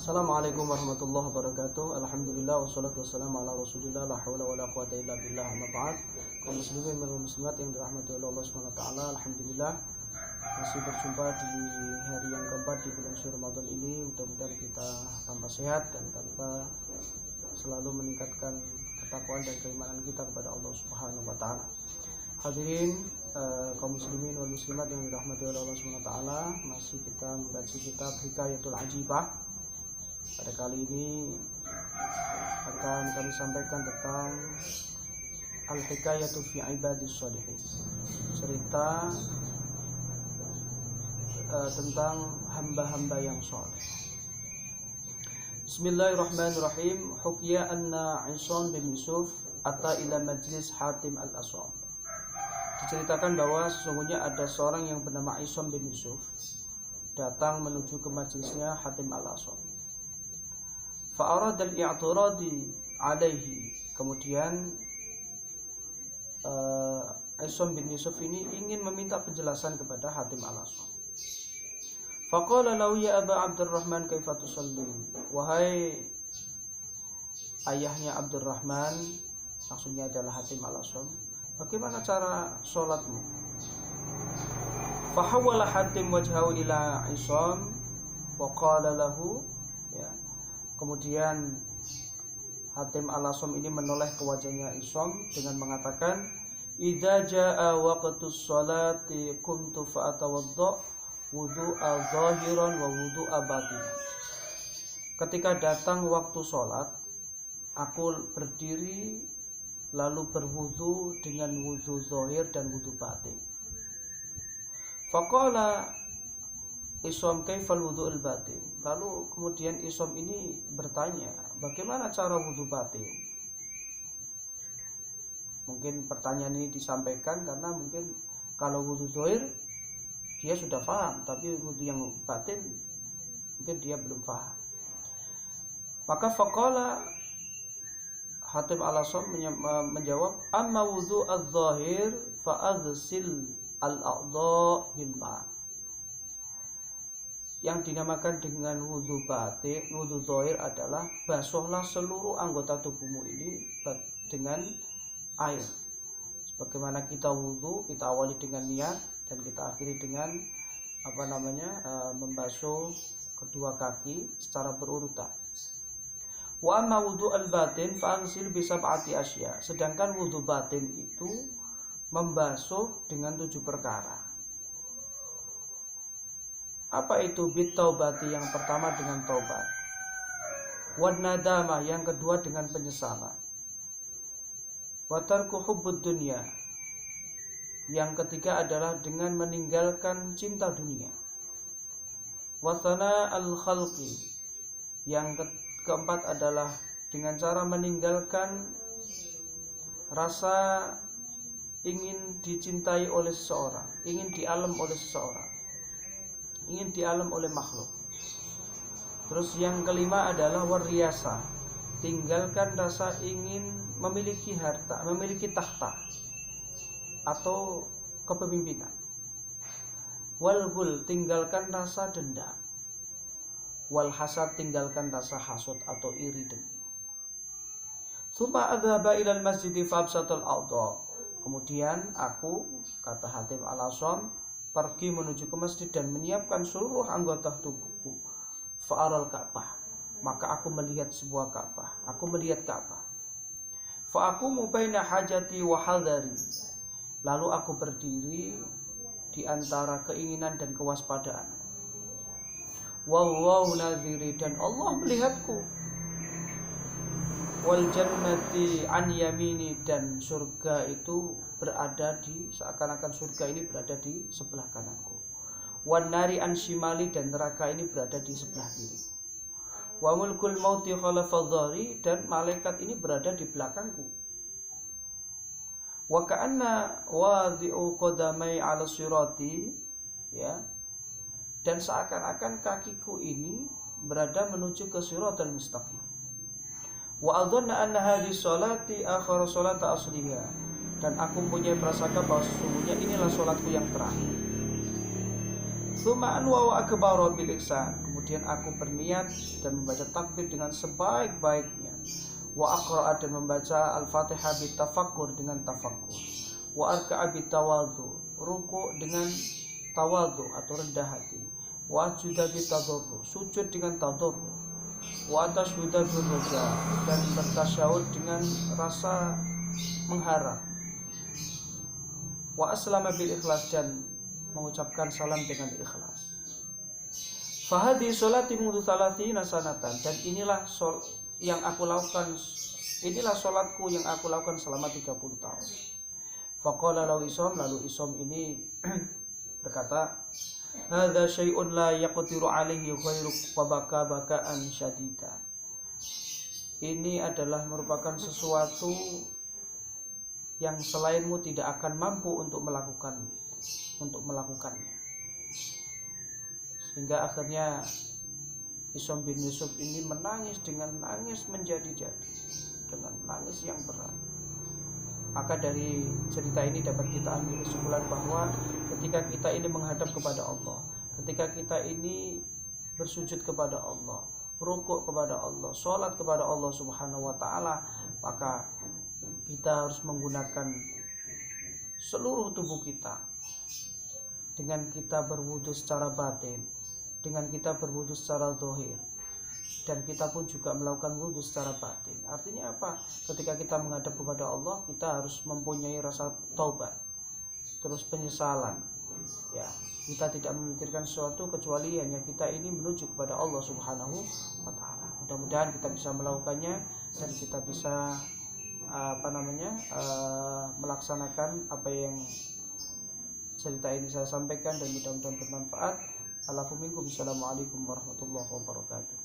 Assalamualaikum warahmatullahi wabarakatuh. Alhamdulillah wassalatu wassalamu ala Rasulillah la haula wala quwata illa billah. Amma ba'd. Kaum muslimin dan muslimat yang dirahmati oleh Allah Subhanahu wa taala, alhamdulillah masih berjumpa di hari yang keempat di bulan suci Ramadan ini. Mudah-mudahan kita tambah sehat dan tambah selalu meningkatkan ketakwaan dan keimanan kita kepada Allah Subhanahu wa taala. Hadirin kaum muslimin wal muslimat yang dirahmati oleh Allah Subhanahu wa taala, masih kita membaca kitab Hikayatul Ajibah. Pada kali ini akan kami sampaikan tentang Al-Hikayatu fi Ibadis Shalihin, cerita tentang hamba-hamba yang soleh. Bismillahirrahmanirrahim. Hukiya anna Isam bin Yusuf ata ila majlis Hatim al-Asam. Diceritakan bahwa sesungguhnya ada seorang yang bernama Isam bin Yusuf datang menuju ke majlisnya Hatim al-Asam. Fa'arad al-i'tiradi alaihi. Kemudian Isam bin Yusuf ini ingin meminta penjelasan kepada Hatim al-Asam. Faqala lahu ya Aba Abdurrahman kaifa tusalli. Wahai ayahnya Abdurrahman, maksudnya adalah Hatim al-Asam, bagaimana cara sholatmu? Fahawala Hatim wajhahu ila Isam wa qala lahu, ya. Kemudian Hatim al-Asam ini menoleh ke wajahnya Isam dengan mengatakan, idza jaa waqtus sholati qumtu fa atawadda wudu'a zahiran wa wudu'a batinan. Ketika datang waktu sholat, aku berdiri lalu berwudu dengan wudu zahir dan wudu batin. Faqala Isam kaifal wudu'ul batin. Lalu kemudian Isam ini bertanya, bagaimana cara wudu batin? Mungkin pertanyaan ini disampaikan karena mungkin kalau wudu zahir dia sudah paham, tapi wudu yang batin mungkin dia belum paham. Maka faqala Hatim al-Asam menjawab, amma wudu az-zahir fa aghsil al-a'dha bil ma'. Yang dinamakan dengan wudhu batin, wudhu zahir adalah basuhlah seluruh anggota tubuhmu ini dengan air. Sebagaimana kita wudhu, kita awali dengan niat dan kita akhiri dengan membasuh kedua kaki secara berurutan. Wa amma wudhu al-batin fa'angsil bisab'ati asya. Sedangkan wudhu batin itu membasuh dengan 7 perkara. Apa itu? Bit taubati, yang pertama dengan taubat. Wad nadamah, yang kedua dengan penyesalan. Wa tarku hubbud dunya, yang ketiga adalah dengan meninggalkan cinta dunia. Wa thana al khalqi, yang keempat adalah dengan cara meninggalkan rasa ingin dicintai oleh seseorang, ingin dialam oleh seseorang, ingin dialam oleh makhluk. Terus yang kelima adalah wariyasa, tinggalkan rasa ingin memiliki harta, memiliki takhta atau kepemimpinan. Walghul, tinggalkan rasa dendam. Walhasad, tinggalkan rasa hasud atau iri dengki. Tsumma adhaba ilal masjidi fabsatul a'dha. Kemudian aku, kata Hatim al-Asam, pergi menuju ke masjid dan menyiapkan seluruh anggota tubuhku. Fa'aral Ka'bah, maka aku melihat sebuah Ka'bah. Aku melihat Ka'bah. Fa'aqumu baina hajati wa hadari. Lalu aku berdiri di antara keinginan dan kewaspadaan. Wallahu nadhiri, dan Allah melihatku. Wal jannati an yamini, dan surga itu berada di, seakan-akan surga ini berada di sebelah kananku. Wan nari an shimali, dan neraka ini berada di sebelah kiri. Wa mulkul mauti khalafa dhari, dan malaikat ini berada di belakangku. Wa ka'anna wadhi'u qadamai 'ala sirati, ya. Dan seakan-akan kakiku ini berada menuju ke siratal mustaqim. Wa adhanna anna hadhihi sholati akhir sholata asliha, dan aku mempunyai prasangka bahwa sesungguhnya inilah sholatku yang terakhir. Tsumma anwa wa akbaru bil ihsan. kemudian aku berniat dan membaca takbir dengan sebaik-baiknya. Wa aqra'a dan membaca Al-Fatihah bitafakkur dengan tafakkur. Wa arka'a bitawadhu, ruku' dengan tawadhu atau rendah hati. Wa ajuda bitadarru, sujud dengan tadarru. Wa tashhuda birraja, dan bertasyahud dengan rasa mengharap. Wa aslama bil ikhlas, dan mengucapkan salam dengan ikhlas. Fahadi sholati mundu thalathina sanatan, dan inilah yang aku lakukan, inilah sholatku yang aku lakukan selama 30 tahun. Faqala lahu Isom, lalu Isom ini berkata, hadza syai'un la yaqdiru alaihi ghairuk wa baka bakaan syadida. Ini adalah merupakan sesuatu yang selainmu tidak akan mampu untuk melakukannya. Sehingga akhirnya Isom bin Yusuf ini menangis dengan nangis menjadi-jadi, dengan nangis yang berat. Maka dari cerita ini dapat kita ambil kesimpulan bahwa ketika kita ini menghadap kepada Allah, ketika kita ini bersujud kepada Allah, rukuk kepada Allah, sholat kepada Allah Subhanahu wa ta'ala, maka kita harus menggunakan seluruh tubuh kita. Dengan kita berwudu secara batin, dengan kita berwudu secara zahir, dan kita pun juga melakukan wudu secara batin. Artinya apa? Ketika kita menghadap kepada Allah, kita harus mempunyai rasa taubat, terus penyesalan. Ya, kita tidak memikirkan sesuatu kecuali hanya kita ini menuju kepada Allah Subhanahu wa ta'ala. Mudah-mudahan kita bisa melakukannya dan kita bisa melaksanakan apa yang cerita ini saya sampaikan, dan mudah-mudahan bermanfaat. Assalamualaikum warahmatullahi wabarakatuh.